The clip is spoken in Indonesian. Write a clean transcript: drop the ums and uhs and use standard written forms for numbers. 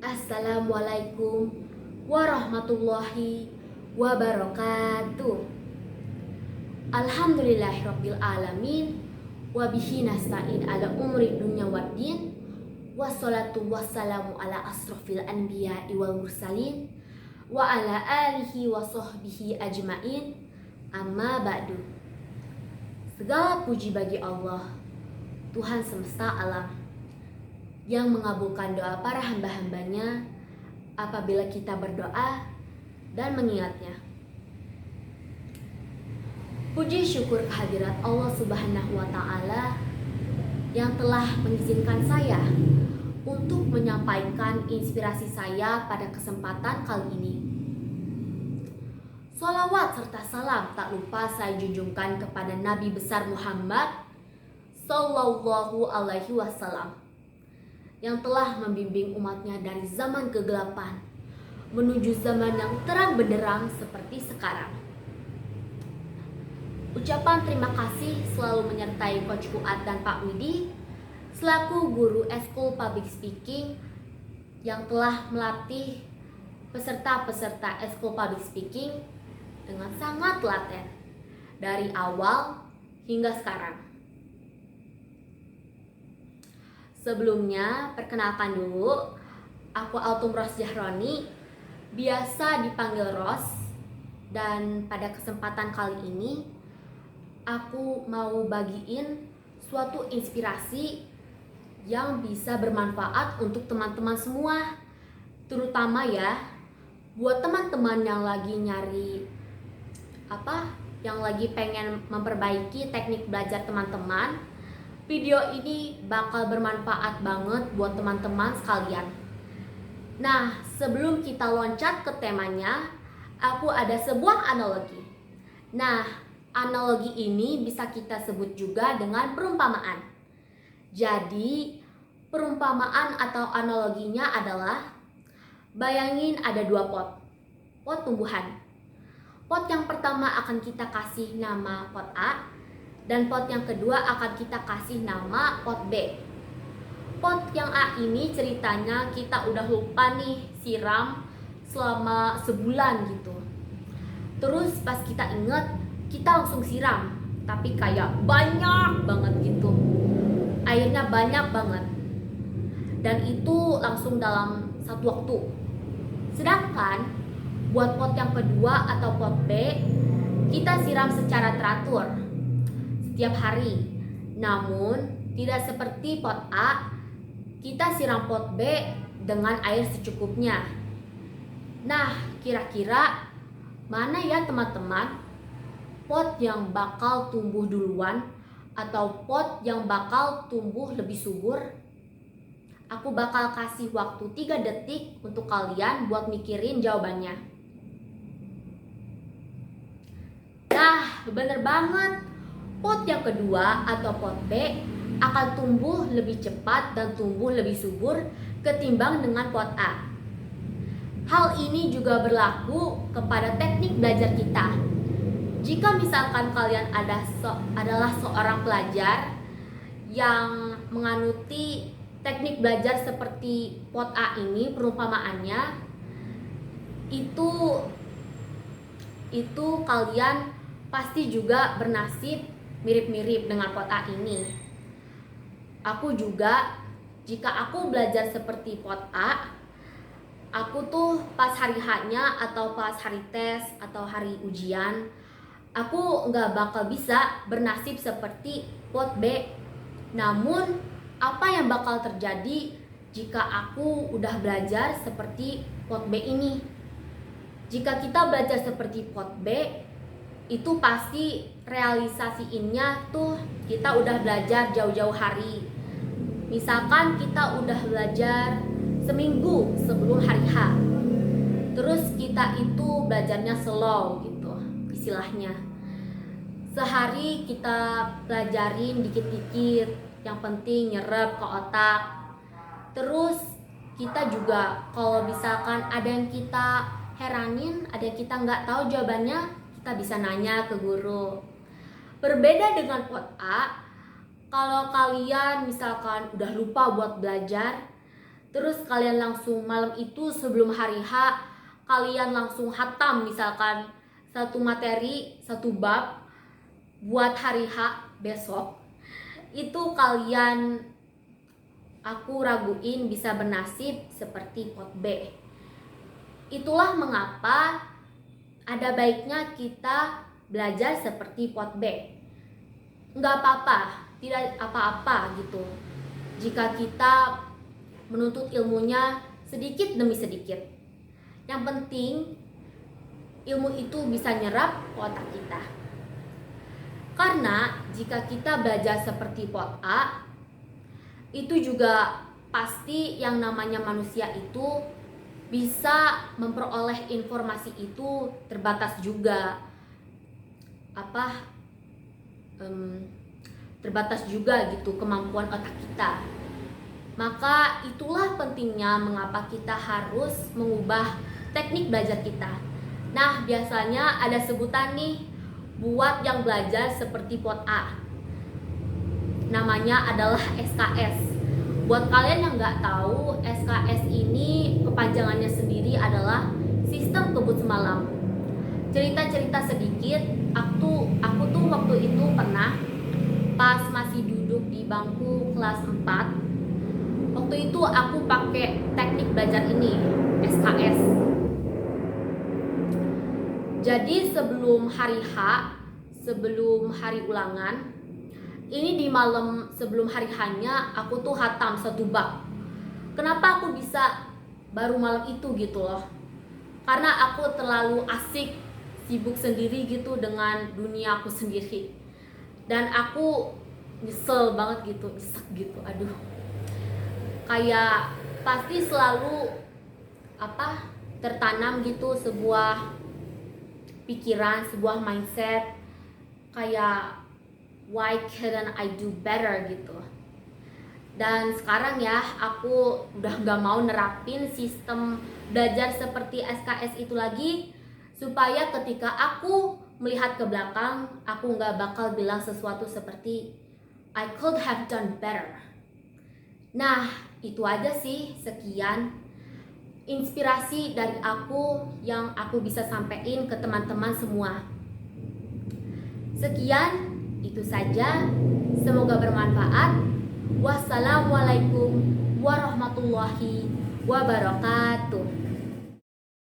Assalamualaikum warahmatullahi wabarakatuh. Alhamdulillahirabbil alamin wa bihi nasta'in ala umri dunya waddin. Wassalatu wassalamu ala asrofil anbiya'i wal mursalin wa ala alihi wa sahbihi ajmain. Amma ba'du. Segala puji bagi Allah, Tuhan semesta alam, yang mengabulkan doa para hamba-hambanya apabila kita berdoa dan mengingatnya. Puji syukur kehadirat Allah Subhanahu wa Ta'ala yang telah mengizinkan saya untuk menyampaikan inspirasi saya pada kesempatan kali ini. Sholawat serta salam tak lupa saya junjungkan kepada Nabi besar Muhammad Sallallahu Alaihi Wasallam, yang telah membimbing umatnya dari zaman kegelapan menuju zaman yang terang benderang seperti sekarang. Ucapan terima kasih selalu menyertai Coach Fuad dan Pak Widi selaku guru Eskul Public Speaking yang telah melatih peserta-peserta Eskul Public Speaking dengan sangat telaten dari awal hingga sekarang. Sebelumnya, perkenalkan dulu, aku Altum Ros Jahroni, biasa dipanggil Ros, dan pada kesempatan kali ini, aku mau bagiin suatu inspirasi yang bisa bermanfaat untuk teman-teman semua, terutama ya, buat teman-teman yang lagi nyari yang lagi pengen memperbaiki teknik belajar teman-teman. Video ini bakal bermanfaat banget buat teman-teman sekalian. Nah, sebelum kita loncat ke temanya, aku ada sebuah analogi. Nah, analogi ini bisa kita sebut juga dengan perumpamaan. Jadi, perumpamaan atau analoginya adalah, bayangin ada dua pot tumbuhan. Pot yang pertama akan kita kasih nama pot A, dan pot yang kedua akan kita kasih nama pot B. Pot yang A ini ceritanya kita udah lupa nih siram selama sebulan gitu. Terus pas kita inget, kita langsung siram, tapi kayak banyak banget gitu. Airnya banyak banget. Dan itu langsung dalam satu waktu. Sedangkan buat pot yang kedua atau pot B, kita siram secara teratur setiap hari. Namun tidak seperti pot A, kita siram pot B dengan air secukupnya. Nah, kira-kira mana ya teman-teman pot yang bakal tumbuh duluan atau pot yang bakal tumbuh lebih subur? Aku bakal kasih waktu 3 detik untuk kalian buat mikirin jawabannya. Nah, bener banget. Pot yang kedua atau pot B akan tumbuh lebih cepat dan tumbuh lebih subur ketimbang dengan pot A. Hal ini juga berlaku kepada teknik belajar kita. Jika misalkan kalian adalah seorang pelajar yang menganuti teknik belajar seperti pot A ini, perumpamaannya, itu kalian pasti juga bernasib mirip-mirip dengan pot A ini. Aku juga, jika aku belajar seperti pot A, aku tuh pas hari H-nya atau pas hari tes atau hari ujian, aku nggak bakal bisa bernasib seperti pot B. Namun, apa yang bakal terjadi jika aku udah belajar seperti pot B ini? Jika kita belajar seperti pot B, itu pasti realisasiinnya tuh kita udah belajar jauh-jauh hari. Misalkan kita udah belajar seminggu sebelum hari H, terus kita itu belajarnya slow gitu istilahnya. Sehari kita pelajarin dikit-dikit, yang penting nyerap ke otak. Terus kita juga kalau misalkan ada yang kita heranin, ada yang kita nggak tahu jawabannya, kita bisa nanya ke guru. Berbeda dengan pot A, kalau kalian misalkan udah lupa buat belajar, terus kalian langsung malam itu sebelum hari H kalian langsung hatam misalkan satu materi, satu bab buat hari H besok, itu kalian, aku raguin bisa bernasib seperti pot B. Itulah mengapa ada baiknya kita belajar seperti pot B. Nggak apa-apa, tidak apa-apa gitu jika kita menuntut ilmunya sedikit demi sedikit. Yang penting ilmu itu bisa nyerap ke otak kita. Karena jika kita belajar seperti pot A, itu juga pasti yang namanya manusia itu bisa memperoleh informasi itu terbatas juga. Terbatas juga gitu kemampuan otak kita. Maka itulah pentingnya mengapa kita harus mengubah teknik belajar kita. Nah, biasanya ada sebutan nih buat yang belajar seperti pot A. Namanya adalah SKS. Buat kalian yang nggak tahu, SKS ini kepanjangannya sendiri adalah Sistem Kebut Semalam. Cerita-cerita sedikit, aku tuh waktu itu pernah pas masih duduk di bangku kelas 4. Waktu itu aku pakai teknik belajar ini, SKS. Jadi sebelum hari H, sebelum hari ulangan, ini di malam sebelum hari H-nya aku tuh hatam satu bab. Kenapa aku bisa baru malam itu gitu loh? Karena aku terlalu asik, sibuk sendiri gitu dengan dunia aku sendiri. Dan aku nyesel banget gitu, nyesek gitu, aduh. Kayak pasti selalu tertanam gitu sebuah pikiran, sebuah mindset kayak why couldn't I do better gitu. Dan sekarang ya aku udah gak mau nerapin sistem belajar seperti SKS itu lagi, supaya ketika aku melihat ke belakang aku gak bakal bilang sesuatu seperti I could have done better. Nah, itu aja sih, sekian inspirasi dari aku yang aku bisa sampein ke teman-teman semua. Sekian, itu saja. Semoga bermanfaat. Wassalamualaikum warahmatullahi wabarakatuh.